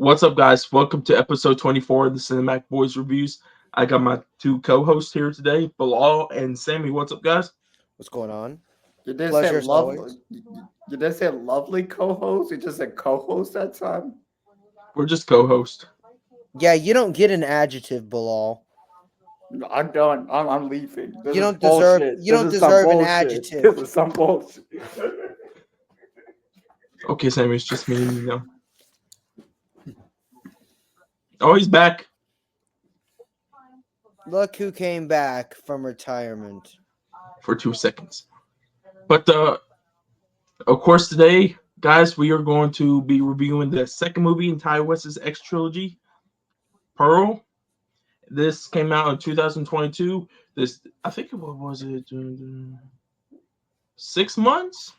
What's up, guys? Welcome to episode 24 of the Cinematic Boys Reviews. I got my two co-hosts here today, Bilal and Sammy. What's up, guys? What's going on? You didn't say Pleasure as lovely. always. You didn't say lovely co-host. You just said co-host that time. We're just co-hosts. Yeah, you don't get an adjective, Bilal. No, I'm done. I'm leaving. This You is don't deserve bullshit. you This don't is some deserve an bullshit. This adjective. is some bullshit. Okay, Sammy, it's just me and you now. Oh, he's back. Look who came back from retirement. For 2 seconds. But of course, today, guys, we are going to be reviewing the second movie in Ty West's X trilogy, Pearl. This came out in 2022. I think, what was it? 6 months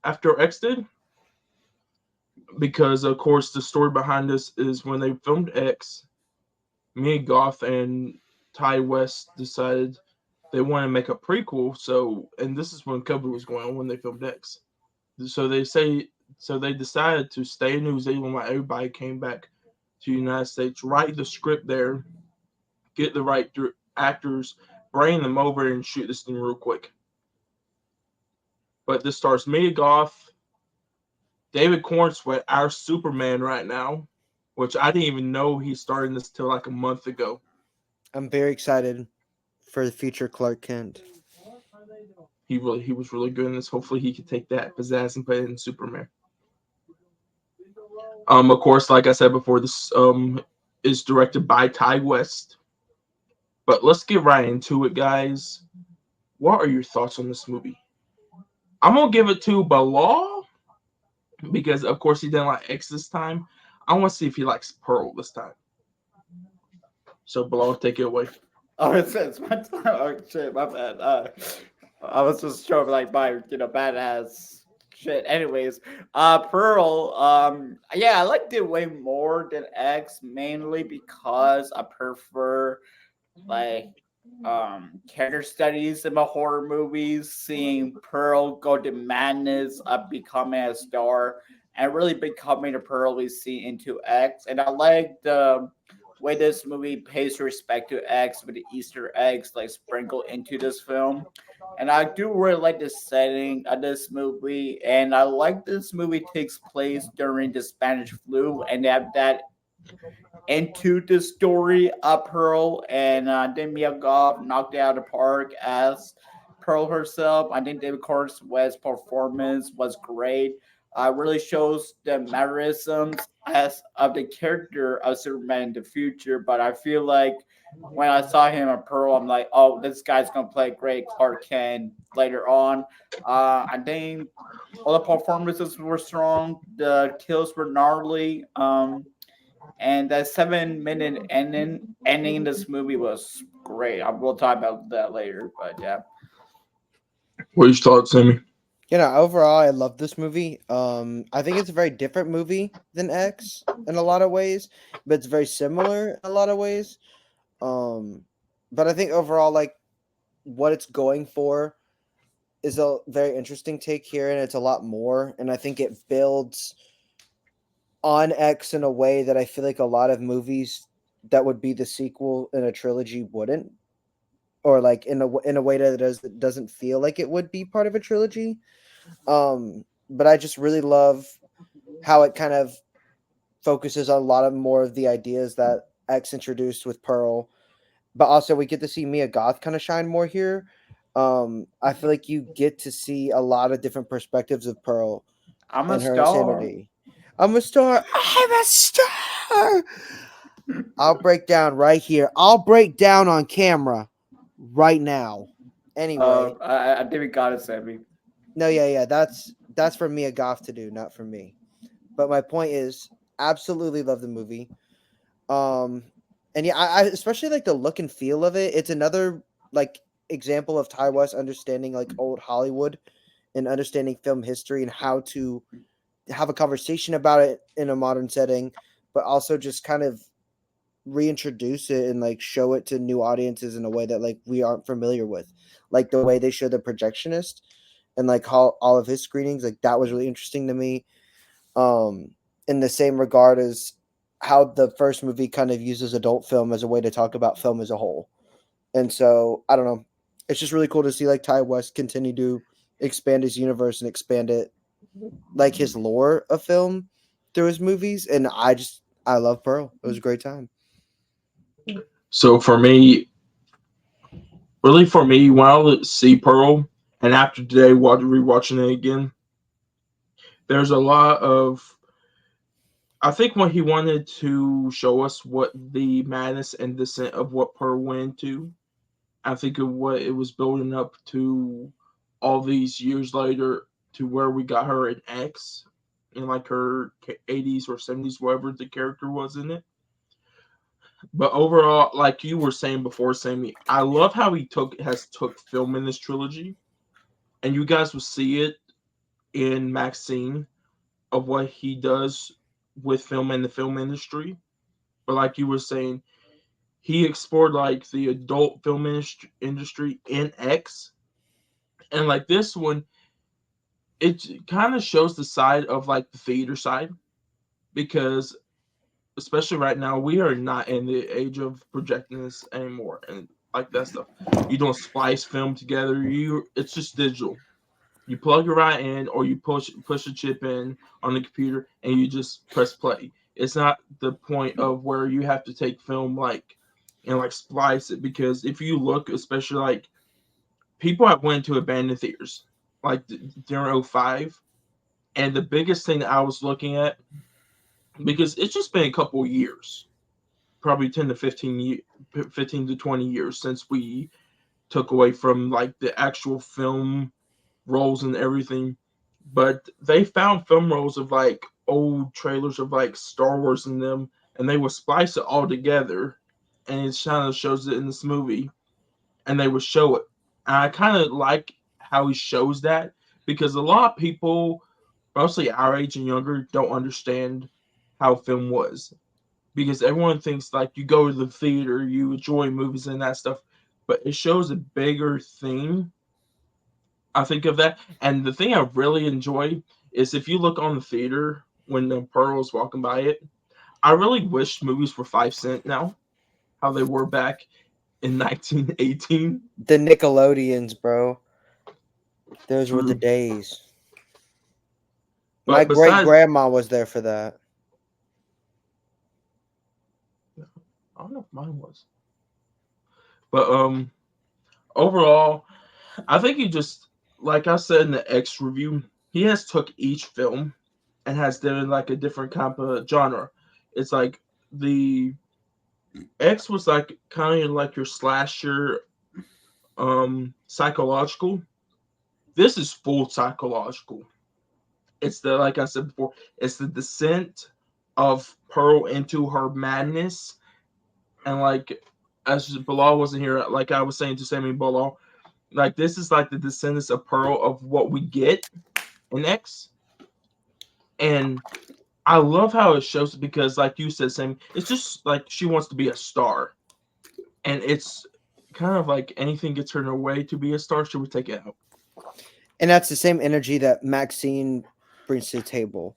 after X did. Because, of course, the story behind this is when they filmed X, Mia Goth and Ty West decided they want to make a prequel. So, and this is when COVID was going on when they filmed X. So they decided to stay in New Zealand while everybody came back to the United States, write the script there, get the right actors, bring them over, and shoot this thing real quick. But this stars Mia Goth, David Cornsweet, our Superman right now, which I didn't even know he's starting this till like a month ago. I'm very excited for the future Clark Kent. He was really good in this. Hopefully he could take that pizzazz and put it in Superman. Of course, like I said before, this is directed by Ty West. But let's get right into it, guys. What are your thoughts on this movie? I'm gonna give it to Bilal because, of course, he didn't like X this time. I want to see if he likes Pearl this time. So, Bilal, take it away. Oh, it's my time. Oh shit, my bad. I was just showing like my badass shit. Anyways, Pearl. Yeah, I liked it way more than X, mainly because I prefer like character studies in my horror movies, seeing Pearl go to madness of becoming a star and really becoming the Pearl we see into X. And I like the way this movie pays respect to X with the Easter eggs like sprinkled into this film. And I do really like the setting of this movie, and I like this movie takes place during the Spanish flu, and they have that into the story of Pearl, and then Mia Goth knocked it out of the park as Pearl herself. I think David Cornsweet's performance was great. Really shows the mannerisms as of the character of Superman in the future. But I feel like when I saw him at Pearl, I'm like, oh, this guy's gonna play great Clark Kent later on. I think all the performances were strong. The kills were gnarly. And that 7 minute ending in this movie was great. We'll talk about that later, but yeah. What are your thoughts, Sammy? Overall, I love this movie. I think it's a very different movie than X in a lot of ways, but it's very similar in a lot of ways. But I think overall, like what it's going for is a very interesting take here, and it's a lot more. And I think it builds on X in a way that I feel like a lot of movies that would be the sequel in a trilogy wouldn't, or like in a way that doesn't feel like it would be part of a trilogy. But I just really love how it kind of focuses on a lot of more of the ideas that X introduced with Pearl, but also we get to see Mia Goth kind of shine more here. I feel like you get to see a lot of different perspectives of Pearl I'm a and her star. insanity. I'm a star. I'm a star. I'll break down right here. I'll break down on camera right now. Anyway, I think we got it, Sammy. no, yeah. That's for Mia Goth to do, not for me. But my point is, absolutely love the movie. Um, and yeah, I especially like the look and feel of it. It's another like example of Ty West understanding like old Hollywood and understanding film history and how to have a conversation about it in a modern setting, but also just kind of reintroduce it and like show it to new audiences in a way that like we aren't familiar with, like the way they show the projectionist and like how all of his screenings, like that was really interesting to me. In the same regard as how the first movie kind of uses adult film as a way to talk about film as a whole. And so I don't know, it's just really cool to see like Ty West continue to expand his universe and expand it, like his lore of film through his movies. And I love Pearl. It was a great time. So for me, really for me, when I see Pearl, and after today, rewatching it again, there's a lot of. I think when he wanted to show us what the madness and descent of what Pearl went into, I think of what it was building up to all these years later to where we got her in X, in like her 80s or 70s, whatever the character was in it. But overall, like you were saying before, Sammy, I love how he took film in this trilogy, and you guys will see it in Maxine of what he does with film and the film industry. But like you were saying, he explored like the adult film industry in X, and like this one, it kind of shows the side of like the theater side because especially right now, we are not in the age of projecting this anymore and like that stuff. You don't splice film together. It's just digital. You plug it right in, or you push a chip in on the computer, and you just press play. It's not the point of where you have to take film like and like splice it because if you look, especially like people have went to abandoned theaters like during '05, and the biggest thing that I was looking at because it's just been a couple of years probably 10 to 15 to 20 years since we took away from like the actual film rolls and everything, but they found film rolls of like old trailers of like Star Wars in them, and they would splice it all together, and it kind of shows it in this movie, and they would show it. And I kind of like how he shows that because a lot of people, mostly our age and younger, don't understand how film was because everyone thinks like you go to the theater, you enjoy movies and that stuff, but it shows a bigger thing. I think of that, and the thing I really enjoy is if you look on the theater when the Pearl's walking by it. I really wish movies were 5 cent now, how they were back in 1918. The Nickelodeons, bro. Those were the True, days. My but great besides, grandma was there for that. I don't know if mine was, but overall, I think he just, like I said in the X review, he has took each film and has done like a different kind of genre. It's like the X was like kind of like your slasher, psychological. This is full psychological. It's the like I said before, it's the descent of Pearl into her madness, and like as Bilal wasn't here, like I was saying to Sammy Bilal, like this is like the descendants of Pearl of what we get in X, and I love how it shows because, like you said, Sammy, it's just like she wants to be a star, and it's kind of like anything gets her in her way to be a star, she would take it out. And that's the same energy that Maxine brings to the table.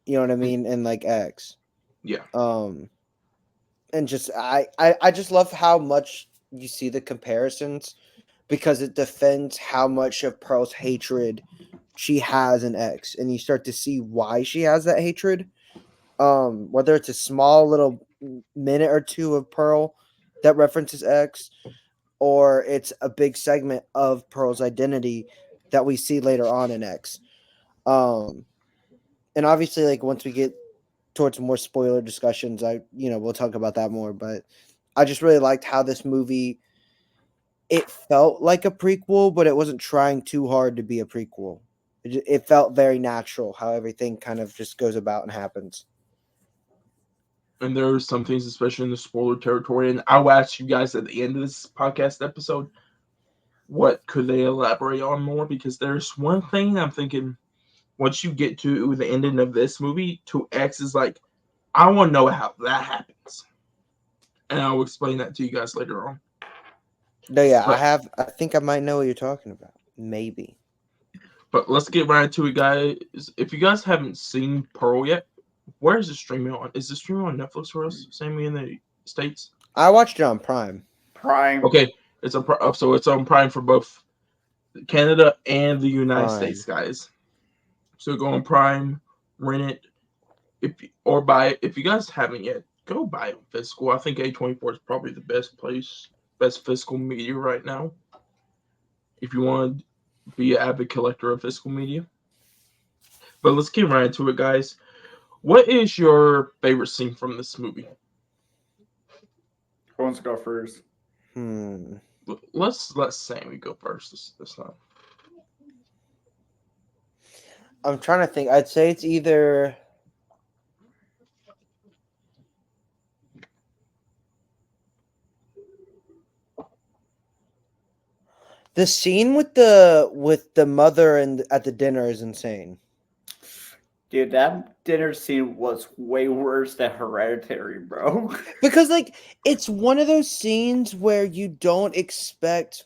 You know what I mean? And like X. Yeah, Um and just I just love how much you see the comparisons because it defends how much of Pearl's hatred she has in X, and you start to see why she has that hatred. Whether it's a small little minute or two of Pearl that references X, or it's a big segment of Pearl's identity that we see later on in X. Um, and obviously, like once we get towards more spoiler discussions, we'll talk about that more. But I just really liked how this movie, it felt like a prequel, but it wasn't trying too hard to be a prequel. It felt very natural how everything kind of just goes about and happens. and there are some things, especially in the spoiler territory, and I'll ask you guys at the end of this podcast episode, what could they elaborate on more? Because there's one thing I'm thinking. Once you get to the ending of this movie, to X is like, I want to know how that happens, and I'll explain that to you guys later on. No, yeah, But I think I might know what you're talking about. Maybe. let's get right into it, guys. If you guys haven't seen Pearl yet, Where is it streaming on? Is it streaming on Netflix for us? Sammy in the States? I watched it on Prime. Prime. Okay, so it's on Prime for both Canada and the United Prime. States, guys. So go on Prime, rent it, or buy it. If you guys haven't yet, go buy it physical. I think A24 is probably the best place, best physical media right now. If you want to be an avid collector of physical media. But let's get right into it, guys. What is your favorite scene from this movie? Who wants to go first? Let's let Sammy go first this time. I'm trying to think. I'd say it's either the scene with the mother and at the dinner is insane. Dude, that dinner scene was way worse than Hereditary, bro. Because like it's one of those scenes where you don't expect,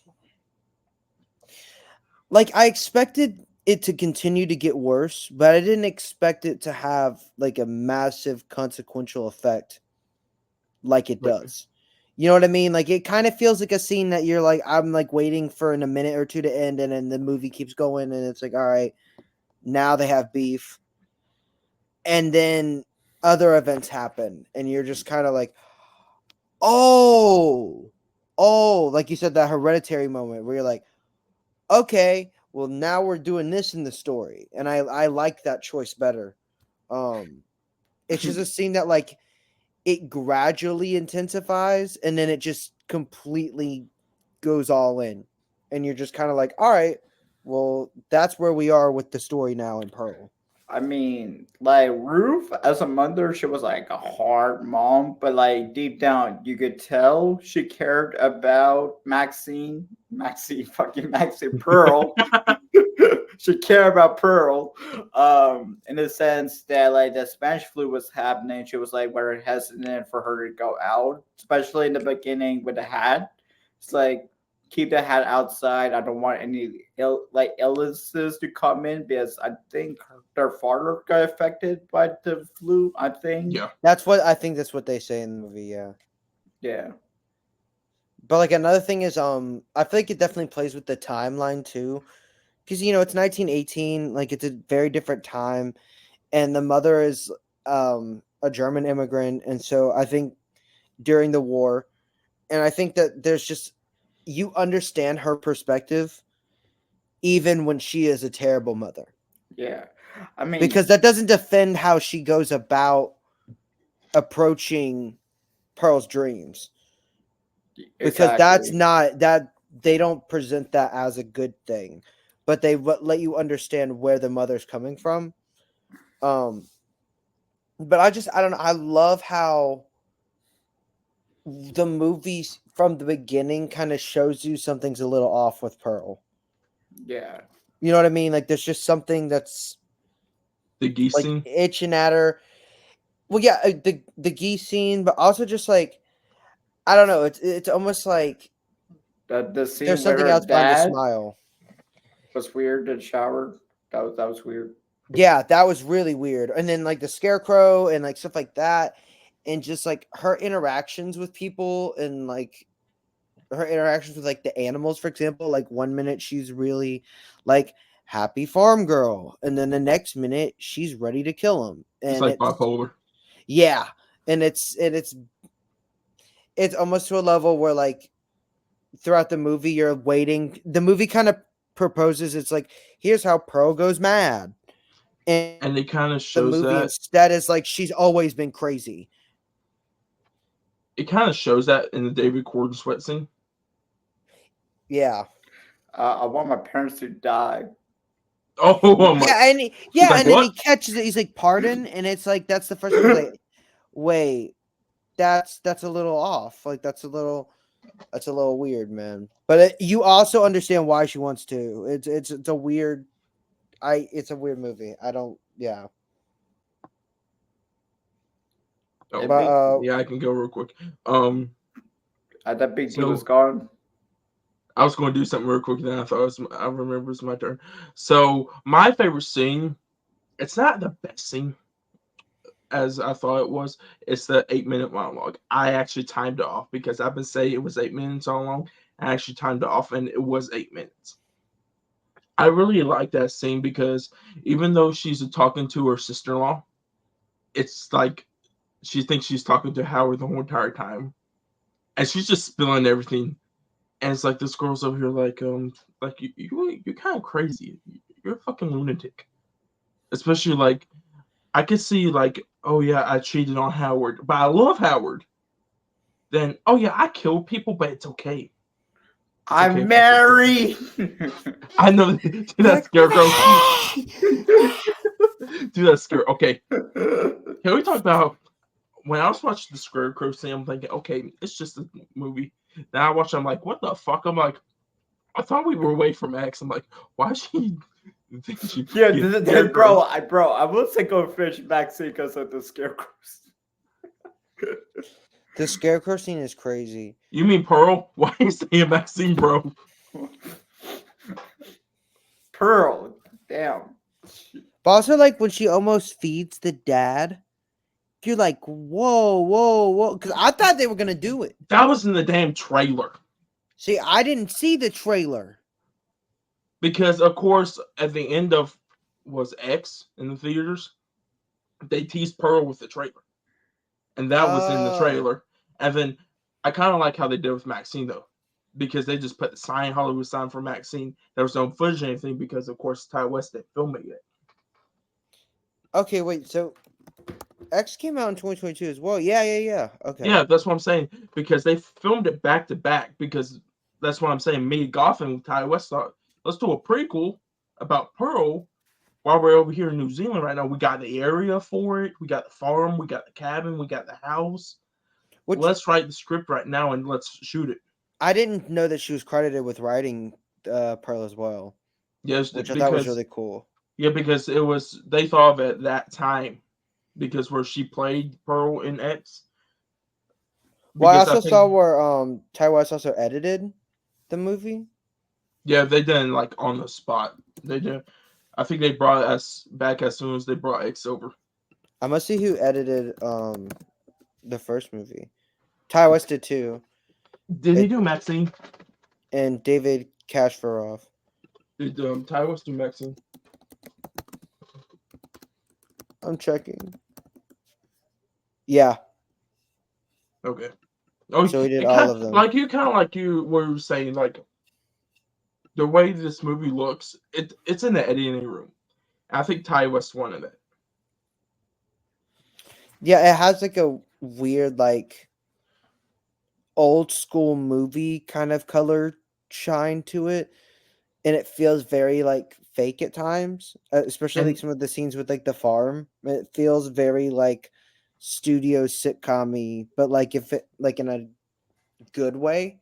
like, I expected it to continue to get worse, but I didn't expect it to have like a massive consequential effect like it Right. does. You know what I mean? Like it kind of feels like a scene that you're like, I'm like waiting for in a minute or two to end, and then the movie keeps going, and it's like, all right, now they have beef, and then other events happen, and you're just kind of like, oh, like you said, that Hereditary moment where you're like, okay, well now we're doing this in the story, and I like that choice better. It's just a scene that like it gradually intensifies, and then it just completely goes all in, and you're just kind of like, all right, well that's where we are with the story now in Pearl. I mean, like Ruth as a mother, she was like a hard mom, but like deep down, you could tell she cared about Maxine, Pearl. She cared about Pearl, in the sense that like the Spanish flu was happening. She was like very hesitant for her to go out, especially in the beginning with the hat. It's like keep the hat outside. I don't want any illnesses to come in because I think their father got affected by the flu. I think. Yeah. That's what I think, that's what they say in the movie, yeah. Yeah. But like another thing is, I feel like it definitely plays with the timeline too, because it's 1918, like it's a very different time, and the mother is a German immigrant, and so I think during the war, and I think that there's just, you understand her perspective even when she is a terrible mother, Yeah. I mean, because that doesn't defend how she goes about approaching Pearl's dreams, because that's exactly. not that, they don't present that as a good thing, but they let you understand where the mother's coming from. um but I don't know, I love how the movie from the beginning kind of shows you something's a little off with Pearl. Yeah. You know what I mean? Like there's just something that's The geese like scene. itching at her. Well, yeah, the geese scene, but also just like, I don't know, it's almost like The there's scene where something her else behind the dad smile. was weird in the shower. That was weird. Yeah, that was really weird. And then like the scarecrow and like stuff like that, and just like her interactions with people, and like her interactions with like the animals, for example. Like one minute she's really like happy farm girl, and then the next minute she's ready to kill him. She's And like it's, bipolar. yeah, and it's almost to a level where like throughout the movie you're waiting. The movie kind of proposes, it's like, here's how Pearl goes mad. And And it kind of the shows movie that. instead is like she's always been crazy. It kind of shows that in the David Corden sweat scene. Yeah. I want my parents to die. Oh, I'm like, Yeah, and he's like, and then what? he catches it. He's like, "Pardon," and it's like that's the first time he's like, "Wait, that's a little off. Like that's a little weird, man." But you also understand why she wants to. It's a weird. It's a weird movie. I don't. Yeah. Oh, That But big, yeah, I can go real quick. Um, that big dude was so gone. I was going to do something real quick. Then I remember it was my turn. So my favorite scene. It's not the best scene. as I thought it was. It's the 8 minute monologue. I actually timed it off because I've been saying it was 8 minutes all along. I actually timed it off and it was 8 minutes. I really like that scene because even though she's talking to her sister in law, it's like she thinks she's talking to Howard the whole entire time. And she's just spilling everything. And it's like this girl's over here like you're kind of crazy. You're a fucking lunatic. Especially like I could see like, oh yeah, I cheated on Howard, but I love Howard. Then oh yeah, I killed people, but it's okay. It's okay I'm if I kill people. married. I know do that Like, scarecrow. Do that scarecrow. Okay. Can we talk about when I was watching the scarecrow scene, I'm thinking, okay, it's just a movie. Then I watch, I'm like, what the fuck? I'm like, I thought we were away from X. I'm like, why is she think she Yeah, get scarecrow? bro, I will say go fish vaccine because of the scarecrows. the scarecrow scene is crazy. You mean Pearl? Why are you saying Maxine, bro? Pearl, damn. But also, like when she almost feeds the dad, you're like, whoa, whoa, whoa, because I thought they were gonna do it. That was in the damn trailer. See, I didn't see the trailer. Because of course, at the end of was X in the theaters, they teased Pearl with the trailer. And that was in the Oh, trailer. And then I kind of like how they did with Maxine though, because they just put the sign, Hollywood sign for Maxine. There was no footage or anything because, of course, Ty West didn't film it yet. okay, wait. So X came out in 2022 as well. Yeah. Okay. Yeah, that's what I'm saying because they filmed it back to back because that's what I'm saying. Me, Goff, and Ty West thought let's do a prequel about Pearl while we're over here in New Zealand right now. We got the area for it. We got the farm. We got the cabin. We got the house. Which Let's write the script right now and let's shoot it. I didn't know that she was credited with writing Pearl as well, Yes, which I thought was because really cool. yeah, because it was they thought of it at that time because where she played Pearl in X. Well, I Because I also saw think where Ty West also edited the movie. yeah, they didn't like on the spot. They did. I think they brought us back as soon as they brought X over. I must see who edited the first movie. Ty West did too, Did he it, do Maxine? and David Kashfarov. Did Ty West do Maxine? I'm checking. Yeah, Okay. Oh, so he did it all kind of them. like you were saying like the way this movie looks. It's in the editing room. I think Ty West wanted it. Yeah, it has like a weird like old school movie kind of color shine to it, and it feels very like fake at times, especially like And some of the scenes with like the farm. It feels very like studio sitcom-y, but like if it like in a good way.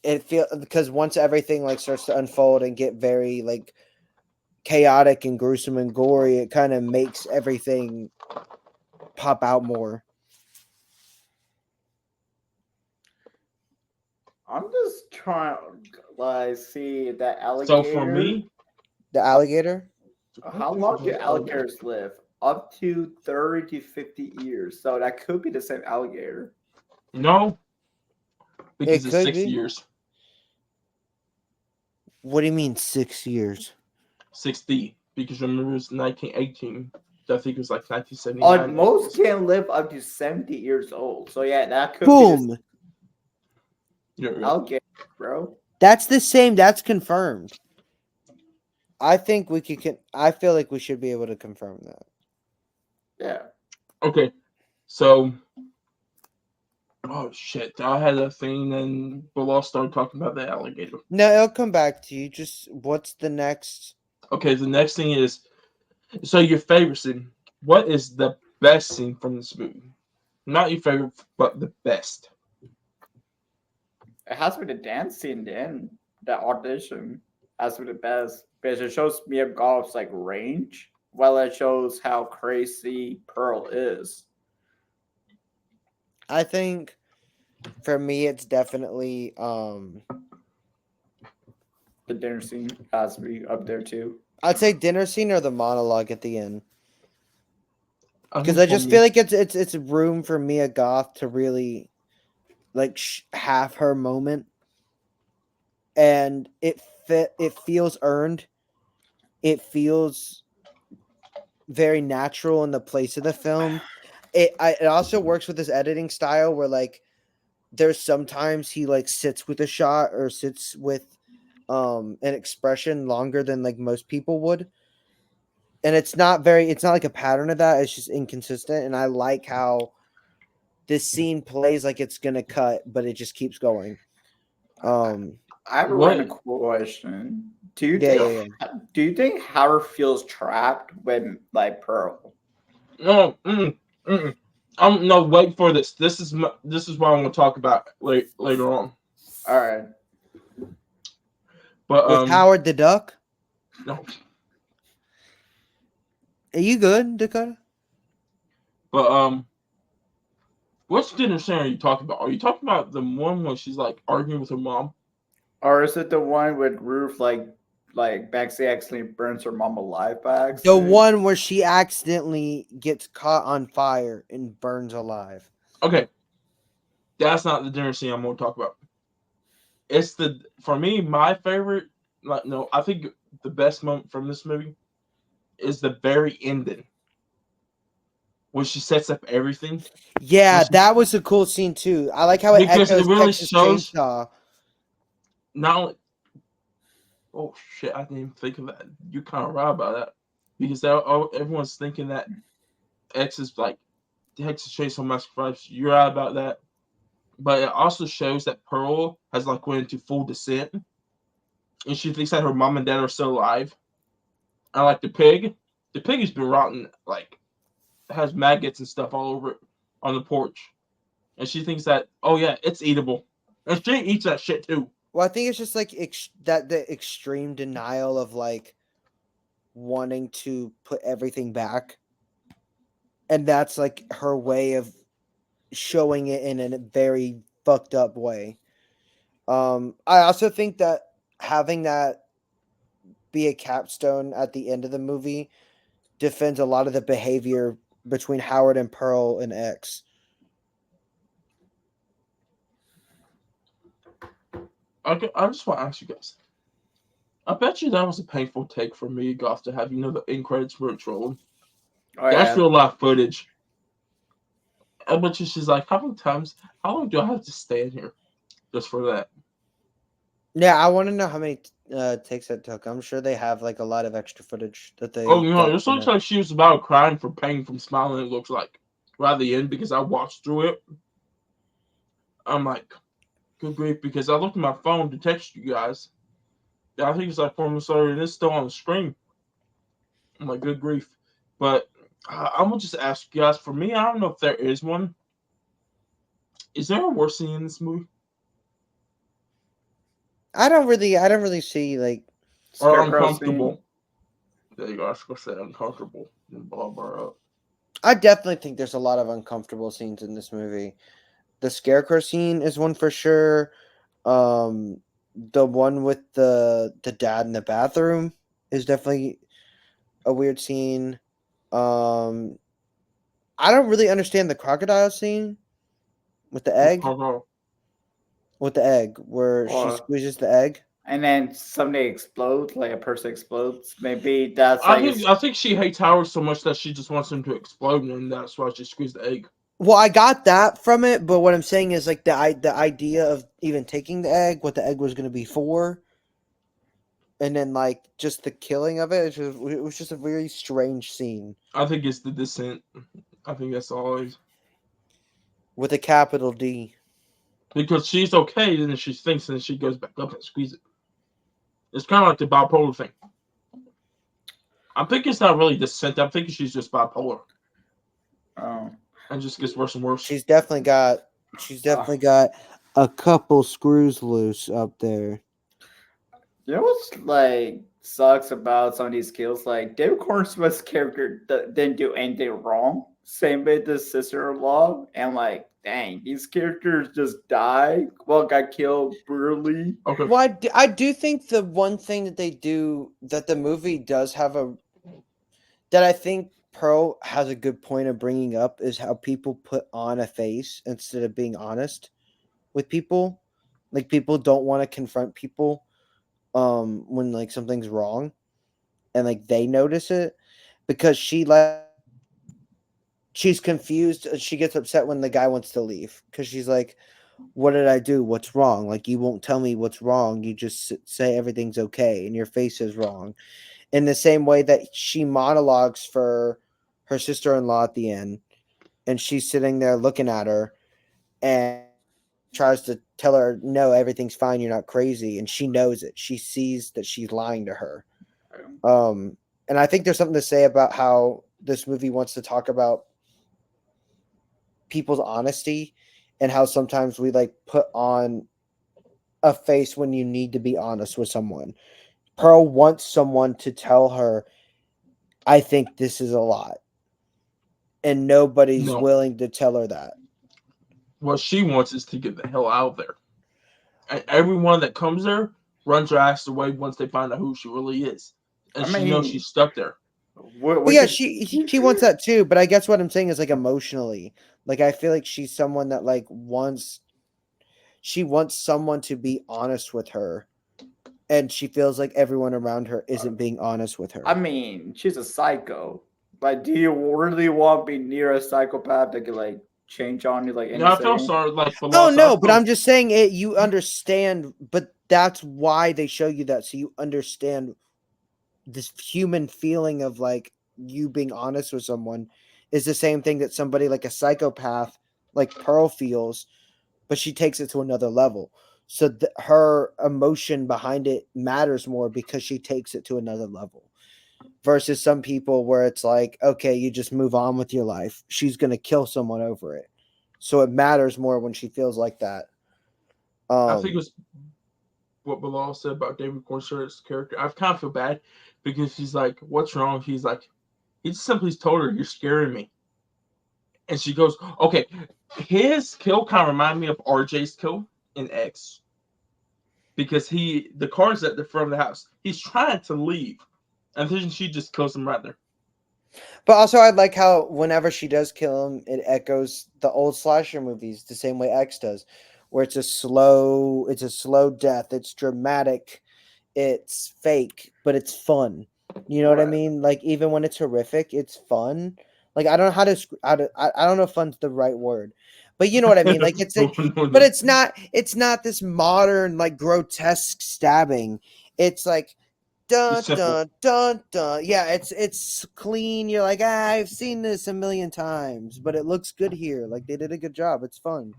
It feel because once everything like starts to unfold and get very like chaotic and gruesome and gory, it kind of makes everything pop out more. I'm just trying to like see that so for alligator. me, The alligator. How long do alligators live? Up to 30 to 50 years. So that could be the same alligator. No, It because it's could 6 be. years. What do you mean 6 years? 60 because remember it's 1918. I think it was like 1979. Most can live up to 70 years old. So yeah, that could be Boom. the alligator, bro. That's the same. That's confirmed. I think we could. I feel like we should be able to confirm that. Yeah. Okay, so oh shit, I had a thing and Bilal started talking about the alligator. No, it'll come back to you. Just what's the next? Okay, the next thing is so your favorite scene. What is the best scene from this movie? Not your favorite, but the best. It has to be the dance scene then. The audition has to be the best. Because it shows Mia Goth's like range. Well, it shows how crazy Pearl is. I think for me, it's definitely The dinner scene has to be up there too. I'd say dinner scene or the monologue at the end. because think I for just feel me, like it's room for Mia Goth to really like have her moment, and it feels earned. It feels very natural in the place of the film. It also works with his editing style where like there's sometimes he like sits with a shot or sits with an expression longer than like most people would. And it's not like a pattern of that. It's just inconsistent. And I like how this scene plays like it's gonna cut, but it just keeps going. Um I have a what? random question. yeah, yeah, yeah. Do you think Howard feels trapped when like Pearl? No, no. Wait for this. This is what I'm gonna talk about later on. All right. But With Howard the Duck. no. Are you good, Dakota? But which dinner scene are you talking about? Are you talking about the one when she's like arguing with her mom? Or is it the one with Ruth like Bexley accidentally burns her mom alive by The accident? one where she accidentally gets caught on fire and burns alive. Okay, that's not the dinner scene I'm gonna talk about. It's the for me my favorite. Like no, I think the best moment from this movie is the very ending when she sets up everything. When Yeah, she, that was a cool scene too. I like how it because it echoes really Texas shows Chainsaw. not only. Oh shit! I didn't even think of that. You're kind of right about that because everyone's thinking that X is like Texas Chainsaw Massacre 5. You're right about that. But it also shows that Pearl has like went into full descent, and she thinks that her mom and dad are still alive. And like the pig has been rotten, like has maggots and stuff all over it on the porch, and she thinks that oh yeah, it's eatable, and she eats that shit too. Well, I think it's just like that the extreme denial of like wanting to put everything back, and that's like her way of showing it in a very fucked up way. I also think that having that be a capstone at the end of the movie defends a lot of the behavior between Howard and Pearl and X. Okay, I just want to ask you guys. I bet you that was a painful take for me, Goff, to have the end credits were trolling. Oh That's yeah. real life footage. I bet you she's like, how long do I have to stand here just for that? Yeah, I want to know how many takes that took. I'm sure they have like a lot of extra footage that Oh, they got this from looks it. like she was about crying for pain from smiling. It looks like right at the end because I watched through it. I'm like, good grief, because I looked at my phone to text you guys. I think it's like 4 minutes later and it's still on the screen. I'm like, good grief. But I'm gonna just ask you guys. For me, I don't know if there is one. Is there a worse scene in this movie I don't really see like or Scarecrow scene. uncomfortable? There you go. I was gonna say uncomfortable and blah blah up. I definitely think there's a lot of uncomfortable scenes in this movie. The scarecrow scene is one for sure. The one with the dad in the bathroom is definitely a weird scene. Um, I don't really understand the crocodile scene with the Which egg. With the egg, where she Or squeezes the egg. and then somebody explodes, like a person explodes. Maybe that's like it's I think she hates Howard so much that she just wants him to explode, and that's why she squeezed the egg. Well, I got that from it, but what I'm saying is like the idea of even taking the egg, what the egg was going to be for, and then like just the killing of it, it was just a very strange scene I think it's the descent. I think that's always with a capital D. because she's okay, and then she thinks, and she goes back up and squeezes it. It's kind of like the bipolar thing. I'm thinking it's not really descent. I'm thinking she's just bipolar, oh. and just gets worse and worse. She's definitely got a couple screws loose up there. You know what's like sucks about some of these kills? Like David Cornsmith's character didn't do anything wrong. Same with the sister-in-law, and like, dang, these characters just die. Well, got killed brutally. Okay. Well, I do think the one thing that they do that the movie does have a that I think Pearl has a good point of bringing up is how people put on a face instead of being honest with people. Like people don't want to confront people when like something's wrong and like they notice it because she's confused. She gets upset when the guy wants to leave because she's like, "What did I do? What's wrong? Like you won't tell me what's wrong. You just say everything's okay and your face is wrong." In the same way that she monologues for her sister-in-law at the end, and she's sitting there looking at her, and he tries to tell her, "No, everything's fine. You're not crazy," and she knows it. She sees that she's lying to her. Um, and I think there's something to say about how this movie wants to talk about people's honesty and how sometimes we like put on a face when you need to be honest with someone. Pearl wants someone to tell her, I think this is a lot. And nobody's No, willing to tell her that. what she wants is to get the hell out of there. And everyone that comes there runs their ass away once they find out who she really is, and I she knows mean, she's stuck there. Well, we yeah, could. she wants that too, but I guess what I'm saying is like emotionally. Like I feel like she's someone that like wants she wants someone to be honest with her, and she feels like everyone around her isn't being honest with I her. mean, she's a psycho. Like, do you really want to be near a psychopath that could like change on you like any Now I feel second? sorry, like Oh Bilal said, I no, but feel I'm just saying it. You understand, but that's why they show you that, so you understand this human feeling of like you being honest with someone is the same thing that somebody like a psychopath like Pearl feels, but she takes it to another level. So her emotion behind it matters more because she takes it to another level. Versus some people where it's like, okay, you just move on with your life. She's gonna kill someone over it, so it matters more when she feels like that. I think it Um, was what Bilal said about David Cornstar's character. I kind of feel bad because he's like, "What's wrong?" He's like, he just simply told her, "You're scaring me," and she goes, "Okay." His kill kind of reminded me of RJ's kill in X because the car's at the front of the house. He's trying to leave, and then she just kills him right there. But also, I like how whenever she does kill him, it echoes the old slasher movies the same way X does, where it's a slow death. It's dramatic, it's fake, but it's fun. You know what I Right. mean? Like even when it's horrific, it's fun. Like I don't know how to, I don't know if fun's the right word, but you know what I mean. Like but it's not this modern like grotesque stabbing. It's like It's dun simple. dun dun dun. Yeah, it's clean. You're like, I've seen this a million times, but it looks good here. Like they did a good job. It's fun.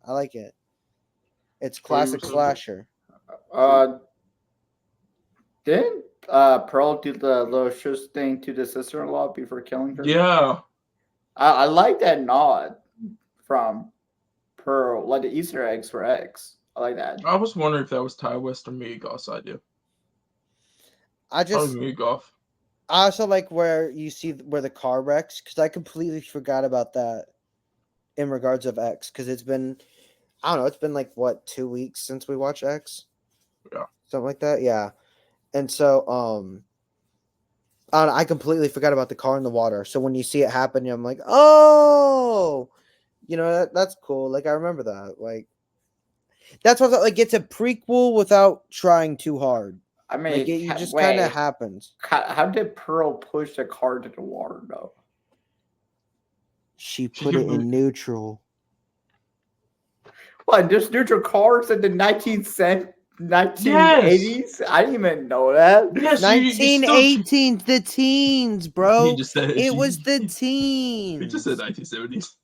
I like it. It's What you were classic saying, Joe? slasher. Uh, didn't Pearl do the little shush thing to the sister-in-law before killing her? Yeah, I like that nod from Pearl, like the Easter eggs for X. I like that. I was wondering if that was Ty West or Mia Goth's idea. I Probably just Mia Goth. I also like where you see where the car wrecks because I completely forgot about that in regards of X because it's been I don't know it's been like what 2 weeks since we watched X Yeah, something like that yeah and so I, don't know, I completely forgot about the car in the water so when you see it happen I'm like oh that's cool like I remember that like that's what like it's a prequel without trying too hard I like mean, it you just kind of wait, happens. how did Pearl push the car to the water though? She she put it could. in neutral. What, there's neutral cars in the Yes, 1980s? I didn't even know that. yes. You still. 1918, the teens, He bro. just said It was the he just said teens. 1970s.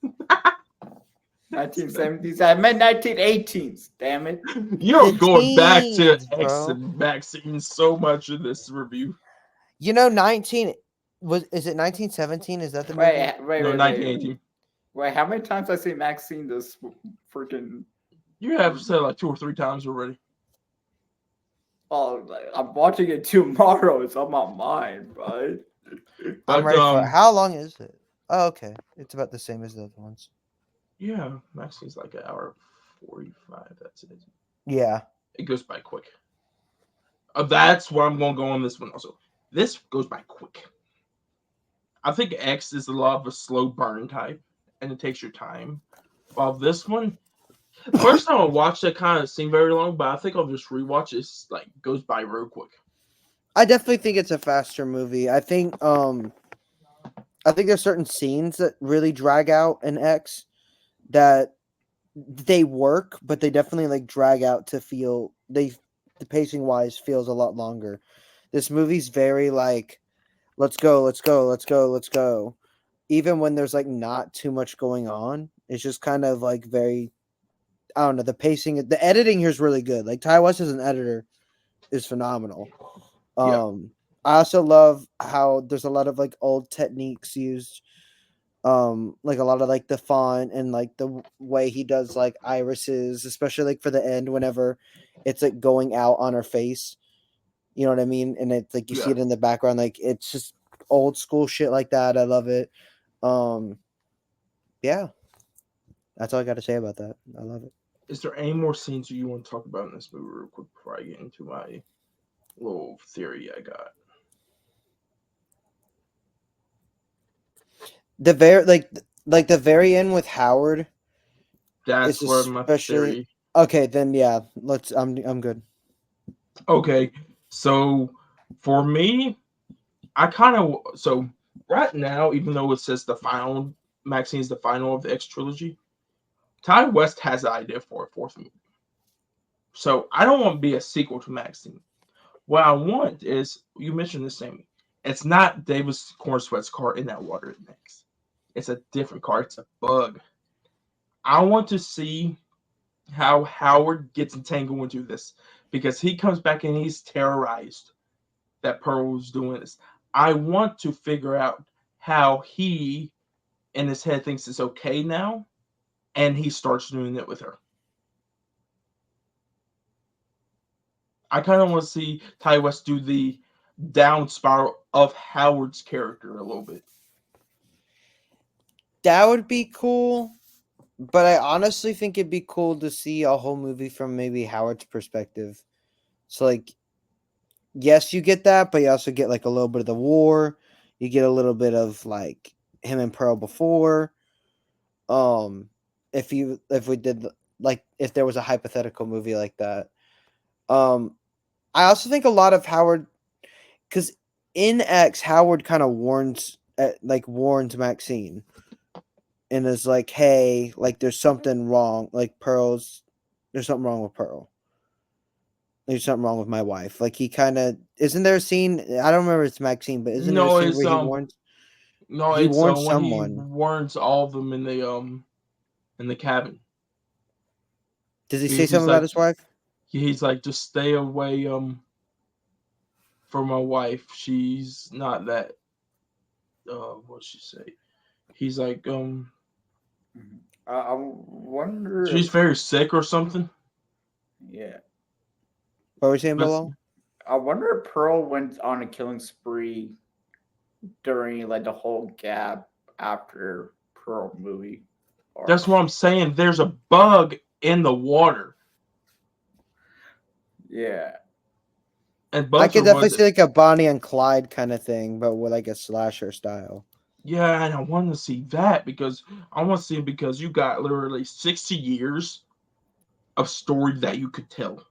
1970s. I meant 1918s. Damn it. You're The going back to teens, X bro. and vaccine so much in this review. 19 was is it 1917? Is that the movie? No, Wait. 1918. Wait, how many times I see Maxine this freaking. You have said like 2 or 3 times already. Oh, like, I'm watching it tomorrow. It's on my mind, right? I'm But ready for it. How long is it? Oh, okay. It's about the same as the other ones. yeah, vaccine's like an hour 45. That's it. Yeah. It goes by quick. That's where I'm going to go on this one also. This goes by quick. I think X is a lot of a slow burn type, and it takes your time. While this one, first time I watched it, kind of seemed very long, but I think I'll just rewatch it. It's like goes by real quick. I definitely think it's a faster movie. I think there's certain scenes that really drag out in X that they work, but they definitely like drag out to feel the pacing wise feels a lot longer. This movie's very like let's go, let's go, let's go, let's go. Even when there's like not too much going on, it's just kind of like very I don't know, the pacing the editing here is really good. Like Ty West as an editor is phenomenal. Yeah, Um I also love how there's a lot of like old techniques used like a lot of like the font and like the way he does like irises, especially like for the end whenever it's like going out on her face, you know what I mean, and it's like you see yeah. it in the background, like it's just old school shit like that. I love it. um yeah, that's all I got to say about that. I love it. Is there any more scenes you want to talk about in this movie real quick before I get into my little theory I got? The very like the very end with Howard is That's where my especially theory. okay. Then yeah, let's I'm good. Okay, so for me, I kind of so right now, even though it says the final Maxine's the final of the X trilogy, Ty West has an idea for a fourth movie. So I don't want to be a sequel to Maxine. What I want is you mentioned this, Sammy. It's not Davis Cornsweat's car in that water next. It's a different car. It's a bug. I want to see how Howard gets entangled into this because he comes back and he's terrorized that Pearl was doing this. I want to figure out how he in his head thinks it's okay now and he starts doing it with her. I kind of want to see Ty West do the down spiral of Howard's character a little bit. That would be cool, but I honestly think it'd be cool to see a whole movie from maybe Howard's perspective. So like yes, you get that, but you also get like a little bit of the war. You get a little bit of like him and Pearl before. Um, if we did like if there was a hypothetical movie like that. Um, I also think a lot of Howard because in X Howard kind of warns Maxine and is like, hey, like there's something wrong. Like there's something wrong with Pearl. There's something wrong with my wife. Like he kind of isn't there a scene? I don't remember if it's Maxine, but isn't there a No, scene it's where he it's warns when he someone? warns all of them in the cabin. Does he say He's something about like his wife? just stay away from my wife. She's not that what'd she say? He's like I wonder she's if, very sick or something. yeah. What were we saying That's below? I wonder if Pearl went on a killing spree during like the whole gap after Pearl movie, or what I'm saying. There's a bug in the water. yeah, And I bugs could are definitely what see like a Bonnie and Clyde kind of thing, but with like a slasher style. yeah, and I want to see that because I want to see it because you got literally 60 years of story that you could tell.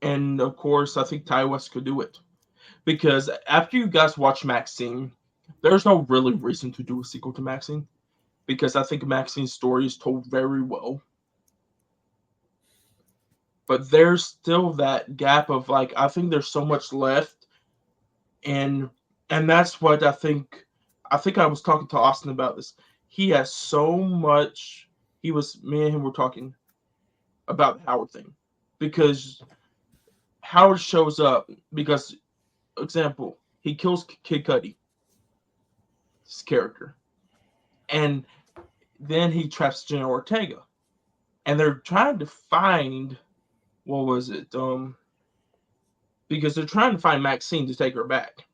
And of course, I think Ty West could do it. Because after you guys watch Maxine, there's no really reason to do a sequel to Maxine. Because I think Maxine's story is told very well. But there's still that gap of like I think there's so much left and that's what I think I was talking to Austin about this. He has so much me and him were talking about the Howard thing. Because Howard shows up because example, he kills Kid Cudi, his character. And then he traps Jenna Ortega. And they're trying to find what was it? Because they're trying to find Maxine to take her back.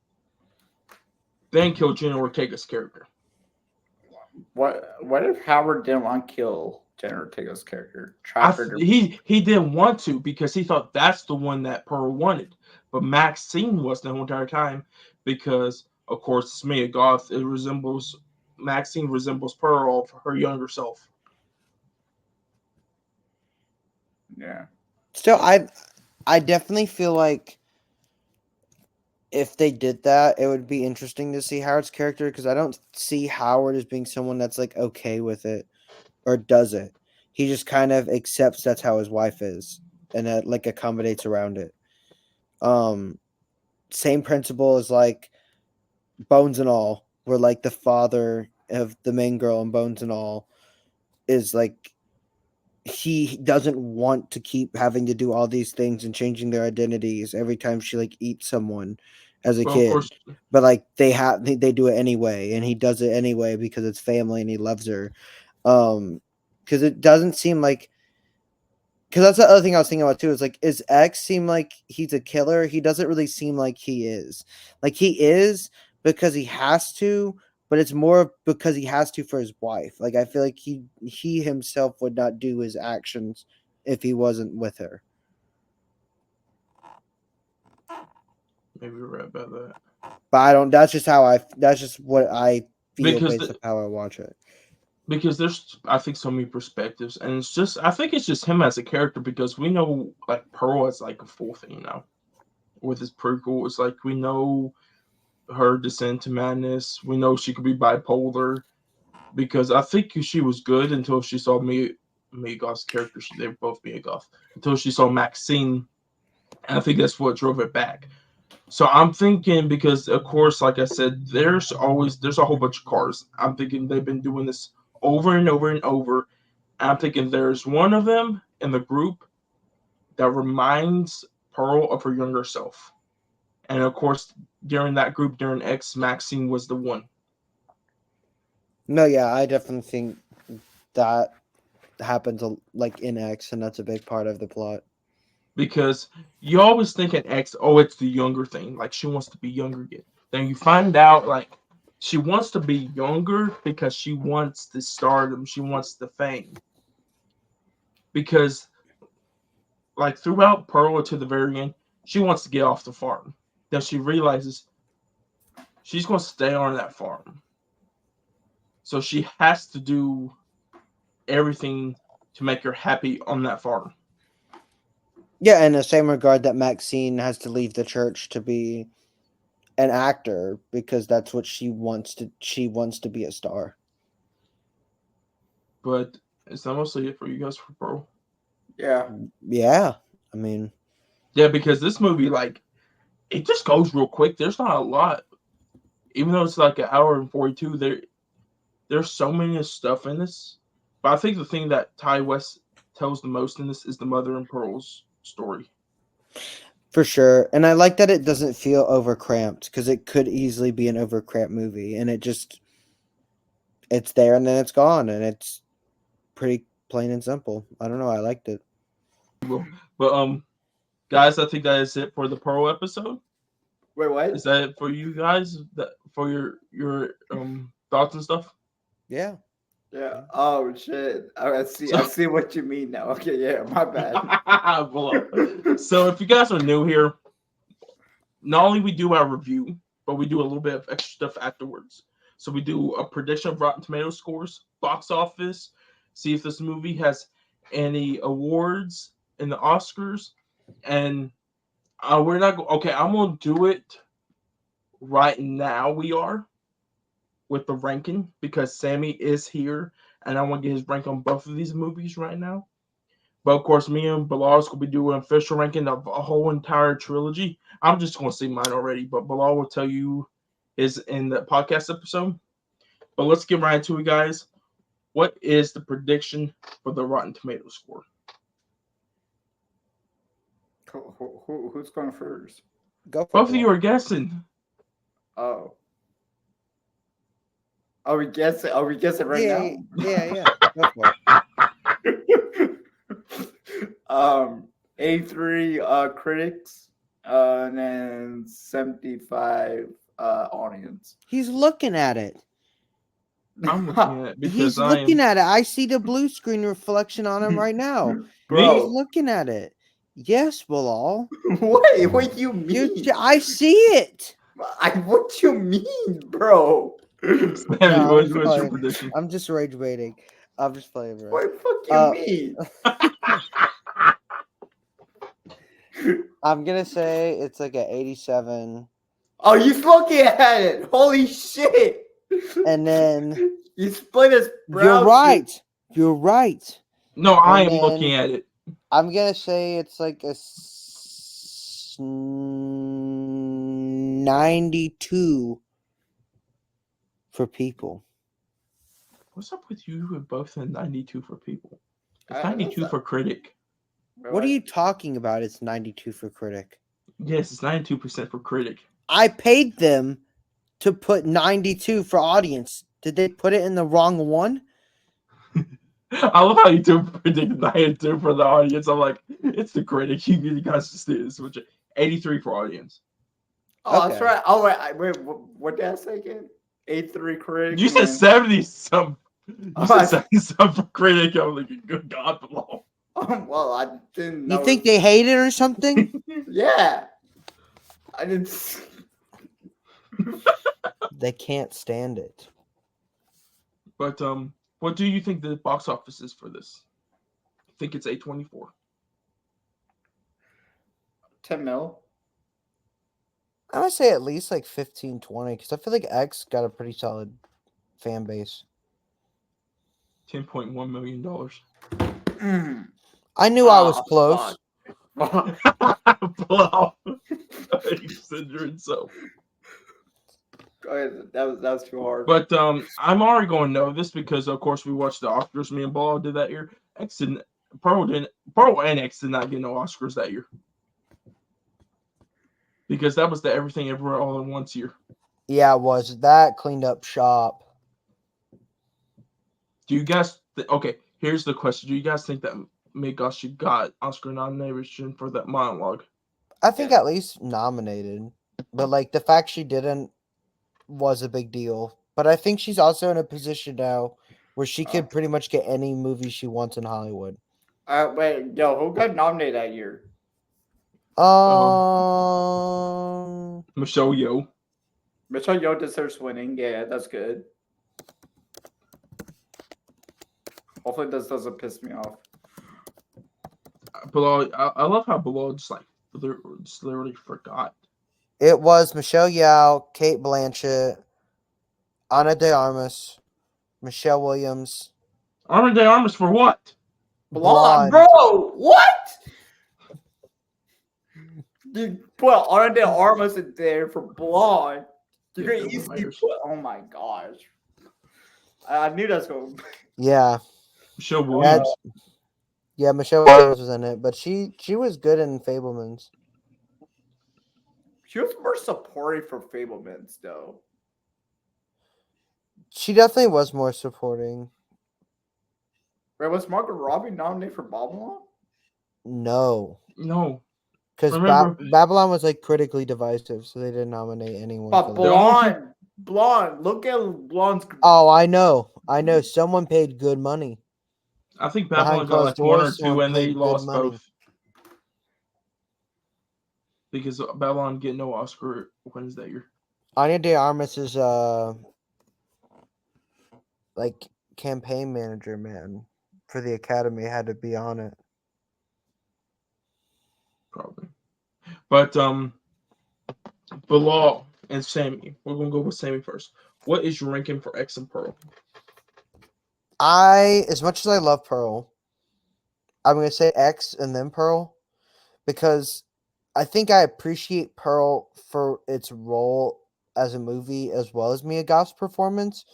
Then kill Jenna Ortega's character. what if Howard didn't want to kill Jenna Ortega's character, trap her? He didn't want to because he thought that's the one that Pearl wanted. but Maxine was the whole entire time because, of course, it's Mia Goth. It resembles Maxine resembles Pearl, her younger self. Yeah. Still, I definitely feel like if they did that, it would be interesting to see Howard's character because I don't see Howard as being someone that's like okay with it or does it. He just kind of accepts that's how his wife is and like accommodates around it. Um, Same principle as like Bones and All, where like the father of the main girl in Bones and All is like he doesn't want to keep having to do all these things and changing their identities every time she like eats someone as a Well, of course, kid, but like they do it anyway, and he does it anyway because it's family and he loves her. Because it doesn't seem like, because that's the other thing I was thinking about too, is like, is X seem like he's a killer? He doesn't really seem like he is. Like he is because he has to, but it's more because he has to for his wife. Like I feel like he himself would not do his actions if he wasn't with her. maybe you're right about that. But I don't. That's just how I. That's just what I feel Because based on how I watch it. there's I think so many perspectives, and it's just I think it's just him as a character because we know like Pearl is like a full thing now with his prequel. It's like we know her descent to madness. We know she could be bipolar because I think she was good until she saw Mia Goth's character. They were both Mia Goth until she saw Maxine, and I think that's what drove it back. So I'm thinking because of course, like I said, there's a whole bunch of cars. I'm thinking they've been doing this over and over and over. I'm thinking there's one of them in the group that reminds Pearl of her younger self. And of course, during that group, during X, Maxine was the one. No, yeah, I definitely think that happens like in X, and that's a big part of the plot. Because you always think in X, oh, it's the younger thing. Like she wants to be younger again. Then you find out, like, she wants to be younger because she wants the stardom. She wants the fame. Because like throughout Pearl to the very end, she wants to get off the farm. Then she realizes she's going to stay on that farm. So she has to do everything to make her happy on that farm. Yeah, in the same regard that Maxine has to leave the church to be an actor because that's what she wants to. She wants to be a star. But is that mostly it for you guys for Pearl? Yeah. Yeah, I mean, Yeah, because this movie, like, it just goes real quick. There's not a lot. Even though it's like an hour and 42, there's so many stuff in this. But I think the thing that Ty West tells the most in this is the mother and Pearl's story. for sure. And I like that it doesn't feel overcramped because it could easily be an overcramped movie, and it's there and then it's gone, and it's pretty plain and simple. I don't know. I liked it. But guys, I think that is it for the Pearl episode. Wait, what? Is that it for you guys? That for your thoughts and stuff? Yeah. Yeah. Oh shit. I see. So, I see what you mean now. Okay. Yeah. My bad. so if you guys are new here, not only we do our review, but we do a little bit of extra stuff afterwards. So we do a prediction of Rotten Tomato scores, box office, see if this movie has any awards in the Oscars, and we're not okay. I'm gonna do it right now. We are with the ranking because Sammy is here, and I want to get his rank on both of these movies right now. But of course, me and Bilal will be doing an official ranking of a whole entire trilogy. I'm just going to see mine already, but Bilal will tell you is in the podcast episode. But let's get right into it, guys. What is the prediction for the Rotten Tomato score? Who's going first? Go for Both it. of you are guessing. Oh. Are we guessing? Are we guessing right Yeah, now? yeah. Go for it. 83 critics, and then 75 audience. He's looking at it. I'm looking at it because He's looking at it. I see the blue screen reflection on him right now. He's Bro, looking at it. Yes, Bilal. What do you You, mean? I see it. What you mean, bro? Sammy, No, I'm just what's your playing. prediction? I'm just rage baiting. I'm just playing, bro. What the fuck you Uh, mean? I'm gonna say it's like an 87, Oh, he's looking at it. Holy shit! and then You split his you're brow. right. You're right. No, I And am looking then at it. I'm gonna say it's like a 92 for people. What's up with you with both and 92 for people? It's That's 92 for critic. What are you talking about? It's 92 for critic. Yes, it's 92% for critic. I paid them to put 92 for audience. Did they put it in the wrong one? I love how you do predict 92 for the audience. I'm like, it's the critic. You guys just did this. 83 for audience. Oh, that's Okay. right. Oh wait, what did I say again? 83 critic. You and said then- 70 some. You Oh, said 70 some for critic. I'm like, good God, below. well, I didn't know. You think they hate it or something? Yeah, I didn't. They can't stand it. But what do you think the box office is for this? I think it's 824. 10 mil. I would say at least like 15, 20, because I feel like X got a pretty solid fan base. $10.1 million. Mm. I knew I was Oh, close. fuck. Below. You said you're so. Go ahead. That was too hard. But I'm already going to know this because, of course, we watched the Oscars. Me and Ball did that year. Pearl and X did not get no Oscars that year because that was the Everything Everywhere All in Once year. Yeah, it was. That cleaned up shop. Do you guys? Okay, here's the question: do you guys think that Migoshi got Oscar nomination for that monologue? I think Yeah. at least nominated. But like the fact she didn't was a big deal. But I think she's also in a position now where she could pretty much get any movie she wants in Hollywood. Wait, yo, who got nominated that year? Michelle Yeoh. Michelle Yeoh deserves winning. Yeah, that's good. Hopefully, this doesn't piss me off. Bilal, I love how Bilal just literally forgot. It was Michelle Yeoh, Kate Blanchett, Ana de Armas, Michelle Williams, Armin de Armas for what? Blonde, Blonde. bro. What? You put Ana de Armas in there for blonde. You Yeah, can Devil easily Mayors. put. Oh my gosh. I knew that's going. Yeah. Michelle Williams. Yeah, Michelle Williams was in it, but she was good in Fablemans. She was more supportive for Fablemans, though. She definitely was more supporting. Wait, was Margot Robbie nominated for Babylon? No. No. Because Remember- Babylon was like critically divisive, so they didn't nominate anyone. But For that. blonde, blonde. Look at blonde's. Oh, I know. Someone paid good money. I think Behind Babylon got closed like one or doors, two, someone and they paid good lost money. both because Babylon get no Oscar wins that year. Ana de Armas's like campaign manager, man, for the Academy had to be on it. Probably. But Bilal and Sammy. We're gonna go with Sammy first. What is your ranking for X and Pearl? As much as I love Pearl, I'm gonna say X and then Pearl because I think I appreciate Pearl for its role as a movie as well as Mia Goth's performance,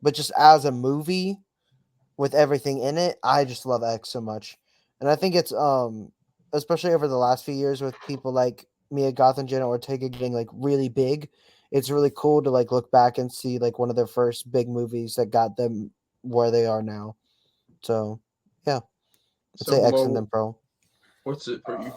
but just as a movie with everything in it, I just love X so much, and I think it's especially over the last few years with people like Mia Goth and Jenna Ortega getting like really big, it's really cool to like look back and see like one of their first big movies that got them where they are now. So yeah, I'd say X and then Pearl. What's it for you?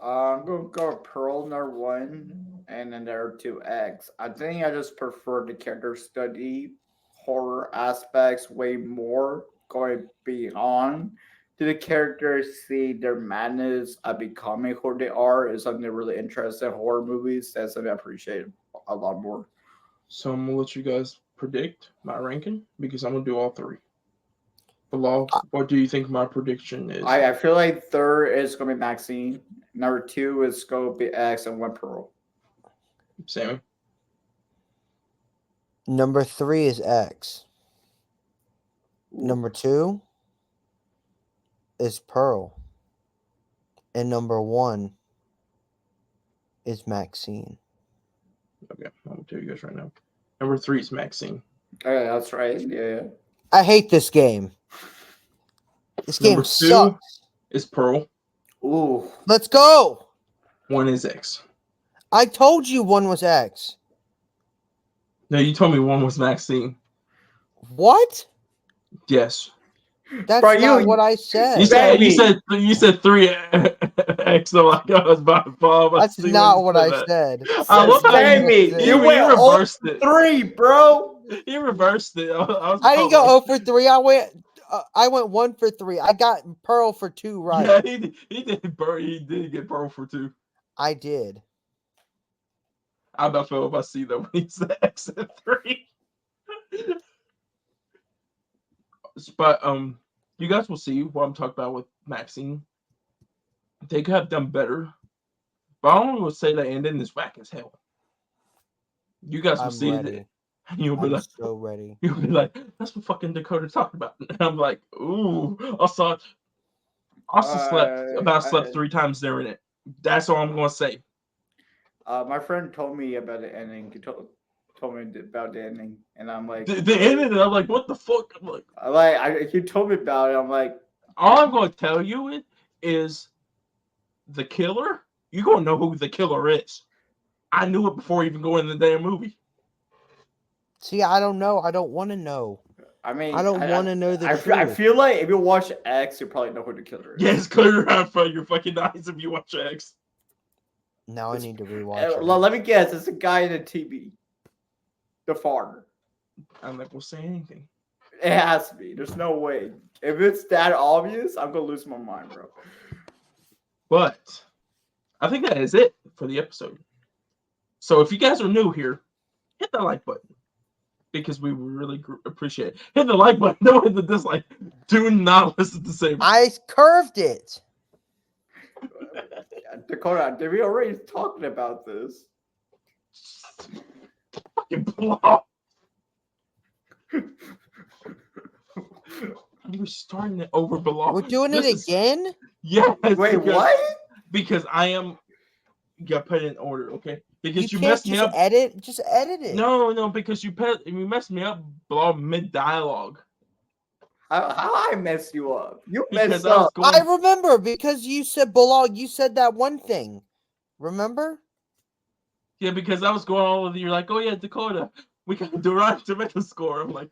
I'm gonna go with Pearl #1 and then there are 2X. I think I just prefer the character study horror aspects way more going beyond do the characters see their madness becoming who they are is something really interesting in horror movies. That's something I appreciate a lot more. So I'm gonna let you guys predict my ranking because I'm gonna do all three. Bilal, what do you think my prediction is? I feel like third is gonna be Maxine. Number two is gonna be X and one Pearl. Sammy. Number 3 is X. Ooh. Number 2 is Pearl. And number 1 is Maxine. Okay, I'm gonna tell you guys right now. Number 3 is Maxine. Oh, yeah, that's right. Yeah. I hate this game. This Number game 2 sucks. is Pearl. Ooh. Let's go. 1 is X. I told you 1 was X. No, you told me 1 was Maxine. What? Yes. That's Bro, not you- what I said. You said Sammy. you said 3 X. So like I was by Bob. That's not what I said. I love how you Sammy, you went reversed it. 3, bro. You reversed it. I didn't go 0 for 3. I went 1 for 3. I got Pearl for 2 right. Yeah, he did get Pearl for 2. I did. I about feel if I see that when he said X at 3. But you guys will see what I'm talking about with Maxine. They could have done better. But I only would say that ending is whack as hell. You guys will I'm see ready. it. And you'll be I'm like, so ready. you'll be like, that's what fucking Dakota talked about. And I'm like, ooh. Also slept 3 times during it. That's all I'm gonna say. My friend told me about the ending. He told me about the ending, and I'm like, The ending, and I'm like, what the fuck? I'm like, he told me about it. I'm like, all I'm gonna tell you is the killer. You're gonna know who the killer is. I knew it before even going in the damn movie. See, I don't know. I don't want to know. I mean, I don't want to know the truth. I feel like if you watch X, you probably know who the killer is. Yes, clear out from your fucking eyes if you watch X. Now I need to rewatch it. Let me guess. It's a guy in a TV. The farmer. I'm not gonna say anything. It has to be. There's no way. If it's that obvious, I'm gonna lose my mind, bro. But I think that is it for the episode. So if you guys are new here, hit the like button because we really appreciate it. Hit the like button. Don't hit the dislike. Do not listen to Sammy. I curved it. Dakota, did we already talking about this? Fucking blow. We're starting it over below. We're doing it again? Yes. Wait, what? Because I am. You gotta put it in order, okay? Because you can't messed me just up. Just edit it. No, because you messed me up below mid dialogue. How I messed you up? You Because messed I was up. going. I remember because you said Bilal. You said that one thing. Remember? Yeah, because I was going all of you. You're like, oh yeah, Dakota, we got the right tomato score. I'm like,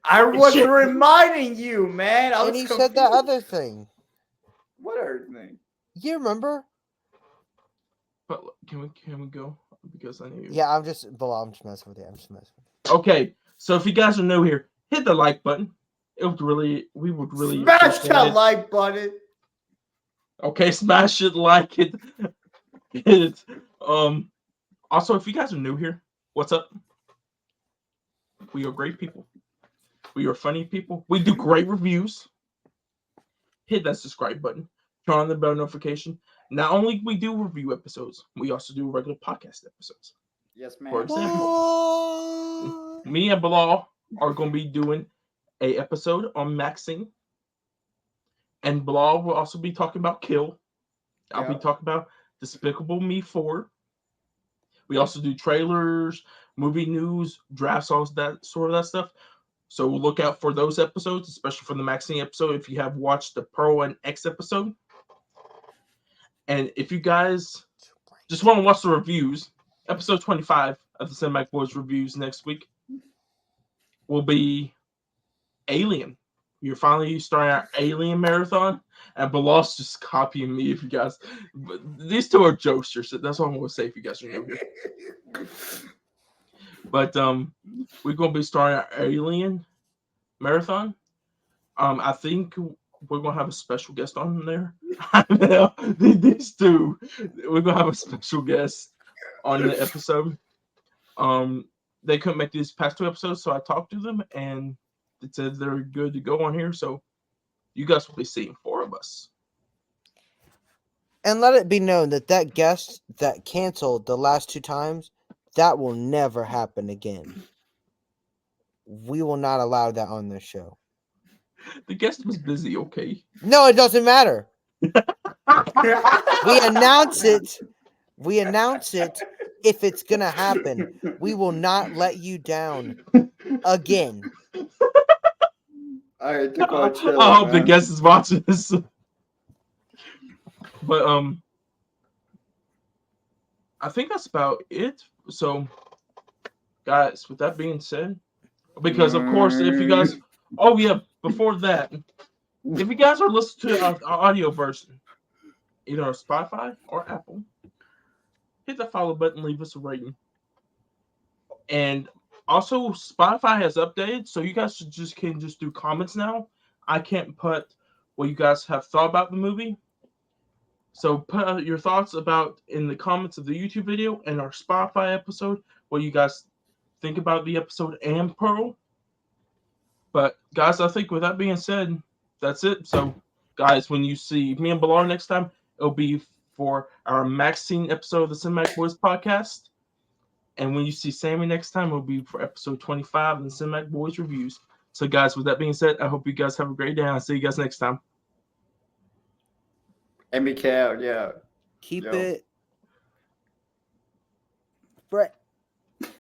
I was shit. reminding you, man. I was And he confused. said that other thing. What other thing? You remember? but can we go? Because I need. Yeah, I'm just Bilal. I'm just messing with you. Okay, so if you guys are new here, hit the like button. We would really Smash appreciate that it. like button. Okay, smash it, like it, hit it. Also, if you guys are new here, what's up? We are great people. We are funny people. We do great reviews. Hit that subscribe button. Turn on the bell notification. Not only we do review episodes, we also do regular podcast episodes. Yes, For man. example, me and Bilal are going to be doing a episode on Maxine. And Bilal will also be talking about Kill. I'll be talking about Despicable Me 4. We also do trailers, movie news, draft songs, that sort of that stuff. So look out for those episodes, especially for the Maxine episode if you have watched the Pearl and X episode. And if you guys just want to watch the reviews, episode 25 of the Cinematic Boys reviews next week will be Alien. You're finally starting our Alien marathon, and Bilal's just copying me. If you guys, these two are jokesters. So that's all I'm going to say. If you guys are new here, but we're going to be starting our Alien marathon. I think we're gonna have a special guest on there. These two, we're gonna have a special guest on the episode. Um, they couldn't make these past 2 episodes, so I talked to them and they said they're good to go on here. So you guys will be seeing 4 of us. And let it be known that that guest that canceled the last 2 times, that will never happen again. We will not allow that on this show. The guest was busy. Okay. No, it doesn't matter. We announce it. We announce it if it's gonna happen. We will not let you down again. All right, Dakota, chill, I hope the man. guest is watching this. But I think that's about it. So, guys, with that being said, because of course, if you guys, oh yeah, before that, if you guys are listening to our audio version, either on Spotify or Apple, hit the follow button, leave us a rating, and also Spotify has updated, so you guys can just do comments now. I can't put what you guys have thought about the movie. So put your thoughts about in the comments of the YouTube video and our Spotify episode, what you guys think about the episode and Pearl. But guys, I think with that being said, that's it. So guys, when you see me and Bilal next time, it'll be for our Maxine episode of the Cinematic Boys podcast. And when you see Sammy next time, it'll be for episode 25 of the Cinematic Boys reviews. So guys, with that being said, I hope you guys have a great day and I'll see you guys next time. MBK out, yeah. Keep Yo. it. Brett.